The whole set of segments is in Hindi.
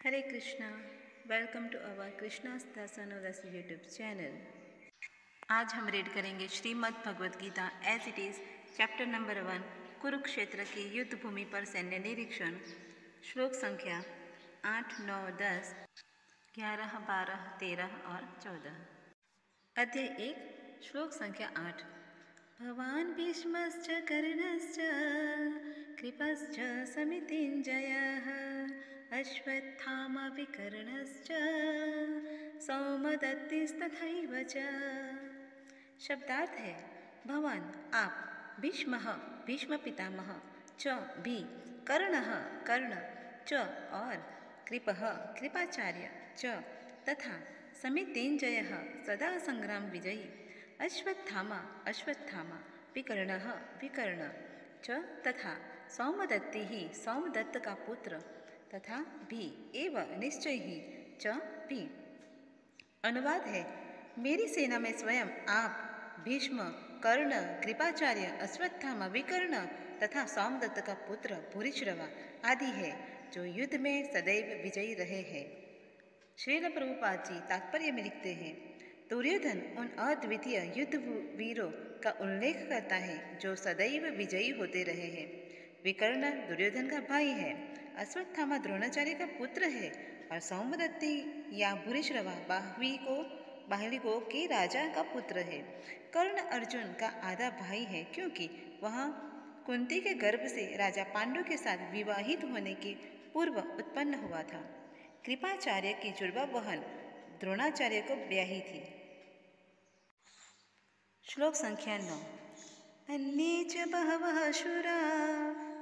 Hare Krishna, welcome to our Krishna's Dasanodasi YouTube channel. आज हम रीड करेंगे Shrimad Bhagavad Gita as it is chapter number 1 Kurukshetra की युद्ध भूमि पर सैन्य निरीक्षण। श्लोक संख्या 8, 9, 10, 11, 12, 13 और 14। अध्याय 1 श्लोक संख्या 8। भवान् भीष्मश्च कर्णश्च कृपश्च समितिञ्जयः अश्वत्थामा विकर्णश्च सौमदत्तिस्तथैव च। शब्दार्थ है भवान आप, भीष्म भीष्म पितामह, च भी कर्णः कर्ण, च और कृपः कृपाचार्य, च तथा समितिञ्जयः सदा संग्राम विजयी, अश्वत्थामा अश्वत्थामा, विकर्णः विकर्ण, च तथा सौमदत्ति ही सौमदत्त का पुत्र, तथा भी एव निश्चय ही च भी। अनुवाद है मेरी सेना में स्वयं आप, भीष्म, कर्ण, कृपाचार्य, अश्वत्थामा, विकर्ण तथा सौमदत्त का पुत्र भूरिश्रवा आदि है जो युद्ध में सदैव विजयी रहे हैं। श्रील प्रभुपाद जी तात्पर्य में लिखते हैं दुर्योधन उन अद्वितीय युद्ध वीरों का उल्लेख करता है जो सदैव विजयी होते रहे हैं। विकर्ण दुर्योधन का भाई है, अश्वत्थामा द्रोणाचार्य का पुत्र है और सौमदत्ति या भूरिश्रवा बाहलिकों के राजा का पुत्र है। कर्ण अर्जुन का आधा भाई है क्योंकि वह कुंती के गर्भ से राजा पांडु के साथ विवाहित होने के पूर्व उत्पन्न हुआ था। कृपाचार्य की जुड़वा बहन द्रोणाचार्य को ब्याही थी। श्लोक संख्या 9। अन्ये च बहवः शूरा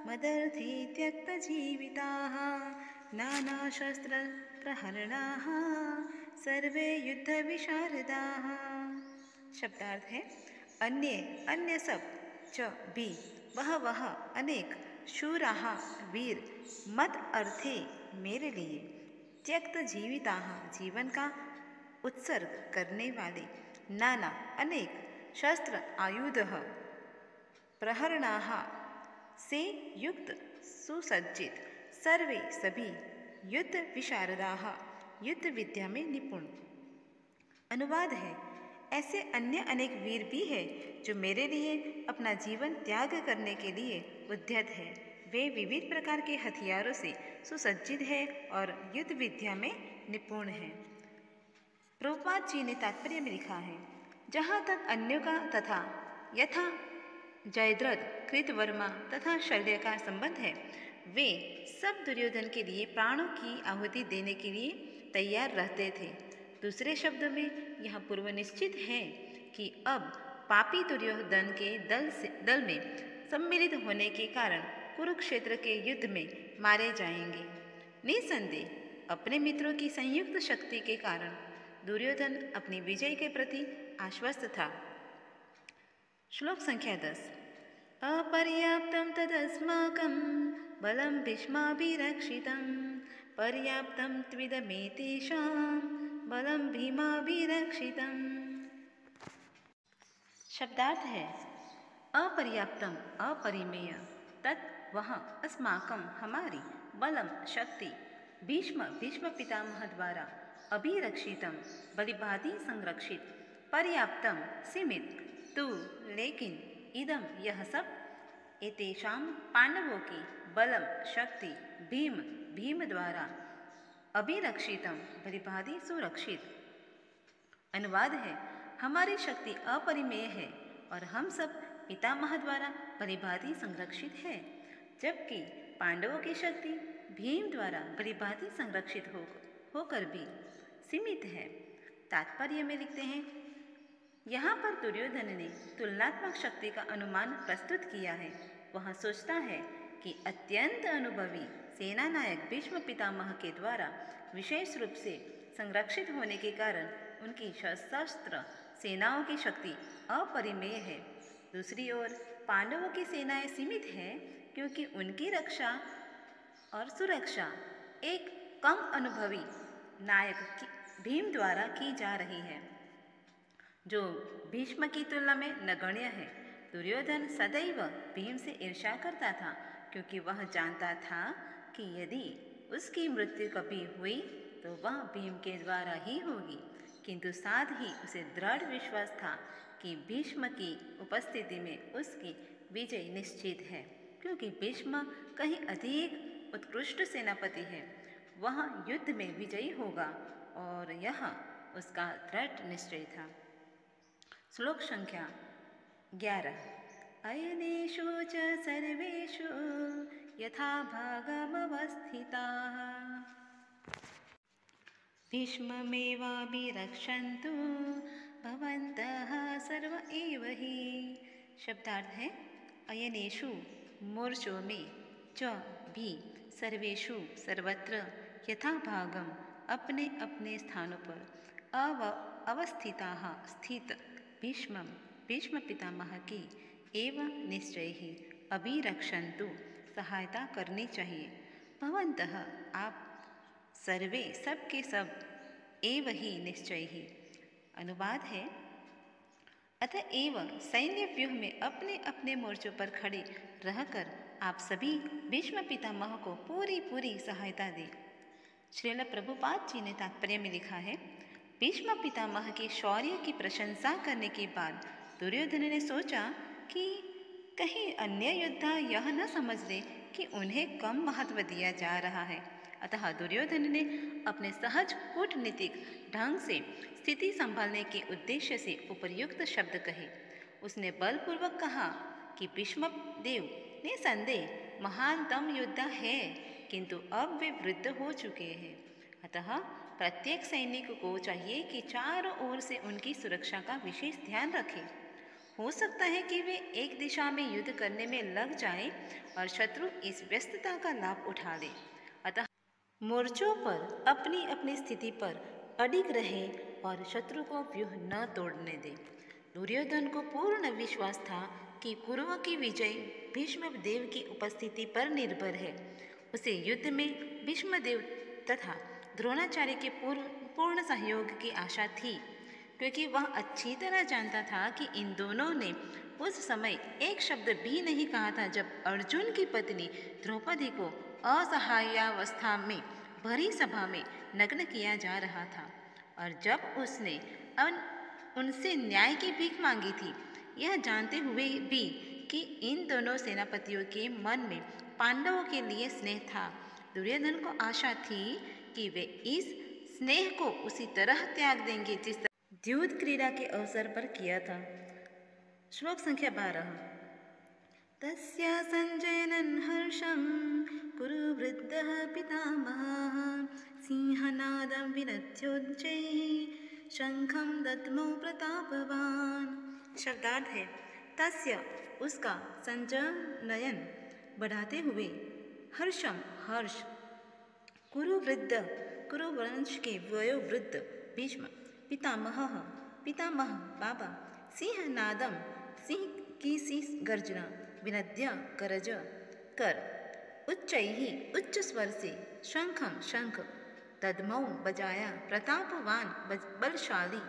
मदर्थी त्यक्तजीविताः नानाशस्त्रप्रहरणाः सर्वे युद्धविशारदाः। शब्दार्थ है अन्य सब, च भी वह अनेक, शूराः वीर, मद अर्थे मेरे लिए, त्यक्त जीविताः जीवन का उत्सर्ग करने वाले, नाना अनेक, शस्त्र आयुधः, प्रहरणाः से युक्त सुसज्जित, सर्वे सभी, युद्ध विशारदाः युद्ध विद्या में निपुण। अनुवाद है ऐसे अन्य अनेक वीर भी हैं जो मेरे लिए अपना जीवन त्याग करने के लिए उद्यत है। वे विविध प्रकार के हथियारों से सुसज्जित है और युद्ध विद्या में निपुण है। प्रभुपाद जी ने तात्पर्य में लिखा है जहाँ तक अन्यों का तथा यथा जयद्रथ, कृतवर्मा तथा शल्य का संबंध है, वे सब दुर्योधन के लिए प्राणों की आहुति देने के लिए तैयार रहते थे। दूसरे शब्दों में यह पूर्व निश्चित है कि अब पापी दुर्योधन के दल में सम्मिलित होने के कारण कुरुक्षेत्र के युद्ध में मारे जाएंगे। निसंदेह अपने मित्रों की संयुक्त शक्ति के कारण दुर्योधन अपनी विजय के प्रति आश्वस्त था। श्लोक संख्या 10। अपर्याप्तं तदस्माकं बलं भीष्माभिरक्षितं पर्याप्तं त्विदमेतेषां बलं भीमाभिरक्षितं। शब्दार्थ है अपर्याप्तम अपरिमेय, तत् वह, अस्माकं हमारी, बलम शक्ति, भीष्म पितामह द्वारा, अभिरक्षितम बलिभाति संरक्षित, पर्याप्तम सीमित, तु लेकिन, इदम यह सब, एतेषां पांडवों की, बलम शक्ति, भीम द्वारा, अभिरक्षितम बलिभाति सुरक्षित। अनुवाद है हमारी शक्ति अपरिमेय है और हम सब पितामह द्वारा बलिभाति संरक्षित है, जबकि पांडवों की शक्ति भीम द्वारा बलिभाति संरक्षित होकर भी सीमित है। तात्पर्य में लिखते हैं यहाँ पर दुर्योधन ने तुलनात्मक शक्ति का अनुमान प्रस्तुत किया है। वह सोचता है कि अत्यंत अनुभवी सेना नायक भीष्म पितामह के द्वारा विशेष रूप से संरक्षित होने के कारण उनकी सशस्त्र सेनाओं की शक्ति अपरिमेय है। दूसरी ओर पांडवों की सेनाएं सीमित हैं क्योंकि उनकी रक्षा और सुरक्षा एक कम अनुभवी नायक भीम द्वारा की जा रही है, जो भीष्म की तुलना में नगण्य है। दुर्योधन सदैव भीम से ईर्ष्या करता था क्योंकि वह जानता था कि यदि उसकी मृत्यु कभी हुई तो वह भीम के द्वारा ही होगी, किंतु साथ ही उसे दृढ़ विश्वास था कि भीष्म की उपस्थिति में उसकी विजय निश्चित है, क्योंकि भीष्म कहीं अधिक उत्कृष्ट सेनापति है। वह युद्ध में विजयी होगा और यह उसका दृढ़ निश्चय था। श्लोक संख्या 11। अयनेषु च सर्वेषु यथा भागमवस्थिताः भीष्ममेवाभिरक्षन्तु भवन्तः सर्व एव हि। शब्दार्थ है अयनेषु मोर्चों में, च भी, सर्वेषु सर्वत्र, यथा भागम अपने अपने स्थानों पर, अवस्थिताः स्थित, भीष्मं भीष्म पितामह की, एवं निश्चय ही, अभिरक्षन्तु सहायता करनी चाहिए, भवन्तः आप, सर्वे सब के सब, एव ही निश्चय ही। अनुवाद है अतएव सैन्य व्यूह में अपने अपने मोर्चों पर खड़े रहकर आप सभी भीष्म पितामह को पूरी पूरी सहायता दें। श्रील प्रभुपाद जी ने तात्पर्य में लिखा है, भीष्म पितामह के शौर्य की प्रशंसा करने के बाद दुर्योधन ने सोचा कि कहीं अन्य योद्धा यह न समझ ले कि उन्हें कम महत्व दिया जा रहा है। अतः दुर्योधन ने अपने सहज कूटनीतिक ढंग से स्थिति संभालने के उद्देश्य से उपर्युक्त शब्द कहे। उसने बलपूर्वक कहा कि भीष्म देव निसंदेह महान दम योद्धा है, किंतु अब वे वृद्ध हो चुके हैं। अतः प्रत्येक सैनिक को चाहिए कि चारों ओर से उनकी सुरक्षा का विशेष ध्यान रखे। हो सकता है कि वे एक दिशा में युद्ध करने में लग जाएं और शत्रु इस व्यस्तता का लाभ उठा ले। अतः मोर्चों पर अपनी अपनी स्थिति पर अडिग रहे और शत्रु को व्यूह न तोड़ने दे। दुर्योधन को पूर्ण विश्वास था कि कौरवों की विजय भीष्मदेव की उपस्थिति पर निर्भर है। उसे युद्ध में भीष्मदेव तथा द्रोणाचार्य के पूर्ण सहयोग की आशा थी, क्योंकि वह अच्छी तरह जानता था कि इन दोनों ने उस समय एक शब्द भी नहीं कहा था जब अर्जुन की पत्नी द्रौपदी को असहायावस्था में भरी सभा में नग्न किया जा रहा था, और जब उसने उनसे न्याय की भीख मांगी थी, यह जानते हुए भी कि इन दोनों सेनापतियों के मन में पांडवों के लिए स्नेह था। दुर्योधन को आशा थी कि वे इस स्नेह को उसी तरह त्याग देंगे जिस तरह द्यूत क्रीड़ा के अवसर पर किया था। श्लोक संख्या 12। तस्या संजयनं हर्षं कुरु वृद्धः पितामहः सिंहनादं विनद्योच्चैः शंखं दद्मौ प्रतापवान्। शब्दार्थ है तस्य उसका, संजनयन बढ़ाते हुए, हर्षम हर्ष, कुरु वृद्ध कुरु वंश के वयोवृद्ध भीष्म, पितामह पितामह बाबा, सिंहनादम सिंह की सी गर्जना, विनद्य गरज कर, उच्चैहि उच्च स्वर से, शंखम शंख, तद्मौ बजाया, प्रतापवान बलशाली।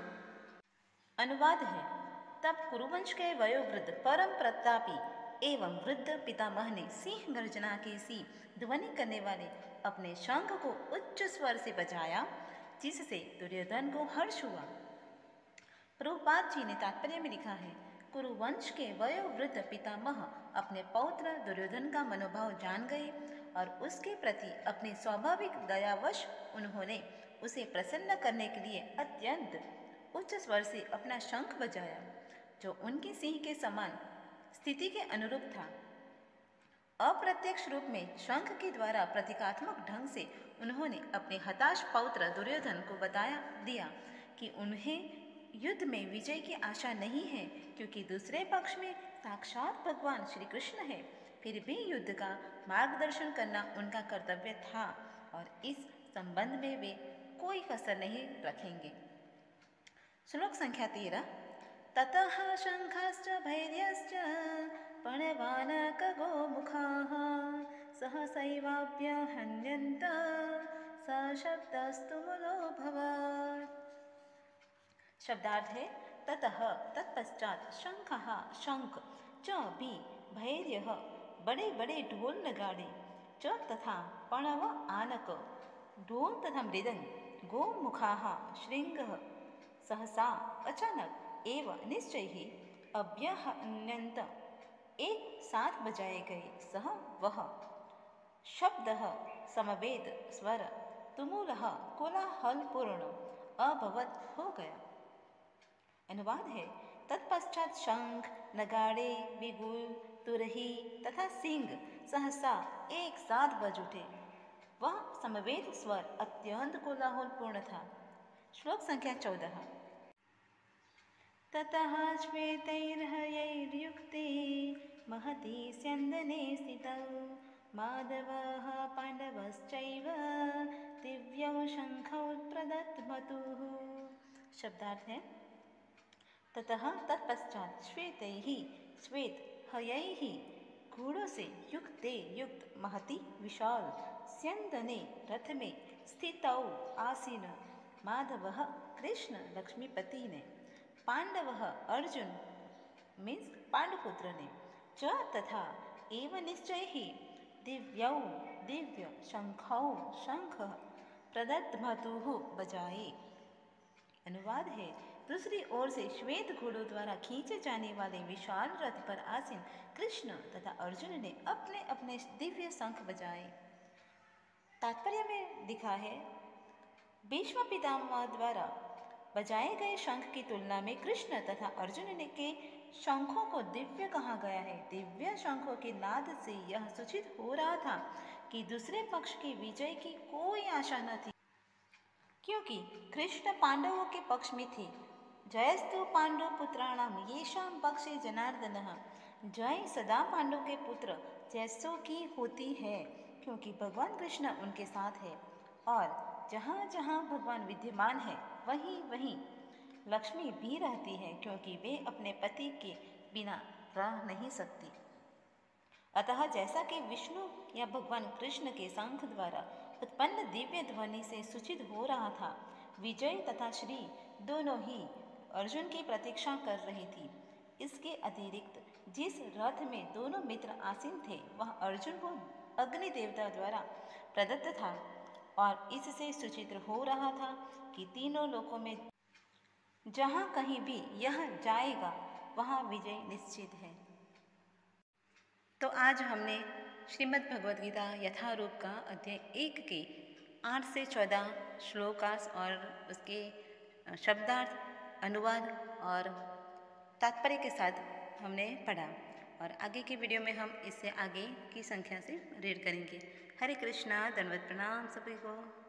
अनुवाद है तब कुरुवंश के वयोवृद्ध परम प्रतापी एवं वृद्ध पितामह ने सिंह गर्जना की सी ध्वनि करने वाले अपने शंख को उच्च स्वर से बजाया, जिससे दुर्योधन को हर्ष हुआ। प्रभुपाद जी ने तात्पर्य में लिखा है, कुरुवंश के वयोवृद्ध पितामह अपने पौत्र दुर्योधन का मनोभाव जान गए और उसके प्रति अपने स्वाभाविक दयावश उन्होंने उसे प्रसन्न करने के लिए अत्यंत उच्च स्वर से अपना शंख बजाया, जो उनके सिंह के समान स्थिति के अनुरूप था। अप्रत्यक्ष रूप में शंख के द्वारा प्रतीकात्मक ढंग से उन्होंने अपने हताश पौत्र दुर्योधन को बताया दिया कि उन्हें युद्ध में विजय की आशा नहीं है, क्योंकि दूसरे पक्ष में साक्षात भगवान श्री कृष्ण है। फिर भी युद्ध का मार्गदर्शन करना उनका कर्तव्य था और इस संबंध में वे कोई कसर नहीं रखेंगे। श्लोक संख्या 13। ततः शंखश्च भैर्यश्च पणवानकगोमुखाः सहसैवाभ्यहन्यन्त सशब्दस्तु मुलोऽभवत्। शब्दार्थ है ततः तत्पश्चात शंखः शंख, च भी भैर्यः बड़े बड़े ढोल नगाड़े, च तथा पणव आनक ढोल तथा मृदंग गोमुखाः श्रृंगः सहसा अचानक एव निश्चय ही अभ्यहन्यन्त एक साथ बजाए गए सह वह शब्दः समवेत स्वर तुमुलः कोलाहलपूर्ण अभवत हो गया। अनुवाद है, तत्पश्चात शंख नगाड़े बिगुल तुरही तथा सिंह सहसा एक साथ बज उठे। वह समवेत स्वर अत्यंत कोलाहलपूर्ण था। श्लोक संख्या 14। ततः श्वेतैर्हयैर्युक्ते महती स्यन्दने स्थितौ माधवः पाण्डवश्चैव दिव्यौ शंखौ प्रदद्मतुः। शब्दार्थ है, ततः तत्पश्चात श्वेतैः श्वेत हयैः घोड़ों से युक्त महती विशाल स्यन्दने रथ में स्थितौ आसीन माधवः कृष्ण लक्ष्मीपति ने, पांडवः अर्जुन मीन्स पांडुपुत्र ने, च तथा एव निश्चय ही दिव्यौ दिव्य शंखौ शंख प्रदद्मतुः बजाए। अनुवाद है, दूसरी ओर से श्वेत घोड़ों द्वारा खींचे जाने वाले विशाल रथ पर आसीन कृष्ण तथा अर्जुन ने अपने अपने दिव्य शंख बजाए। तात्पर्य में लिखा है, भीष्म पितामह द्वारा बजाए गए शंख की तुलना में कृष्ण तथा अर्जुन ने के शंखों को दिव्य कहा गया है। दिव्य शंखों के नाद से यह सूचित हो रहा था कि दूसरे पक्ष की विजय की कोई आशा न थी, क्योंकि कृष्ण पांडवों के पक्ष में थे। जयस्तु पांडु पुत्राणाम येषां पक्षे जनार्दनः। जय सदा पांडु के पुत्र जैसों की होती है, क्योंकि भगवान कृष्ण उनके साथ है। और जहाँ जहाँ भगवान विद्यमान है वहीं वहीं लक्ष्मी भी रहती है, क्योंकि वे अपने पति के बिना रह नहीं सकती। अतः जैसा कि विष्णु या भगवान कृष्ण के शंख द्वारा उत्पन्न दिव्य ध्वनि से सूचित हो रहा था, विजय तथा श्री दोनों ही अर्जुन की प्रतीक्षा कर रही थी। इसके अतिरिक्त जिस रथ में दोनों मित्र आसीन थे वह अर्जुन को अग्नि देवता द्वारा प्रदत्त था, और इससे सूचित हो रहा था कि तीनों लोकों में जहाँ कहीं भी यह जाएगा वहाँ विजय निश्चित है। तो आज हमने श्रीमद् भगवद गीता यथारूप का अध्याय 1 के 8 से 14 श्लोकास और उसके शब्दार्थ, अनुवाद और तात्पर्य के साथ हमने पढ़ा, और आगे की वीडियो में हम इससे आगे की संख्या से रीड करेंगे। हरे कृष्णा, धन्यवाद, प्रणाम सभी को।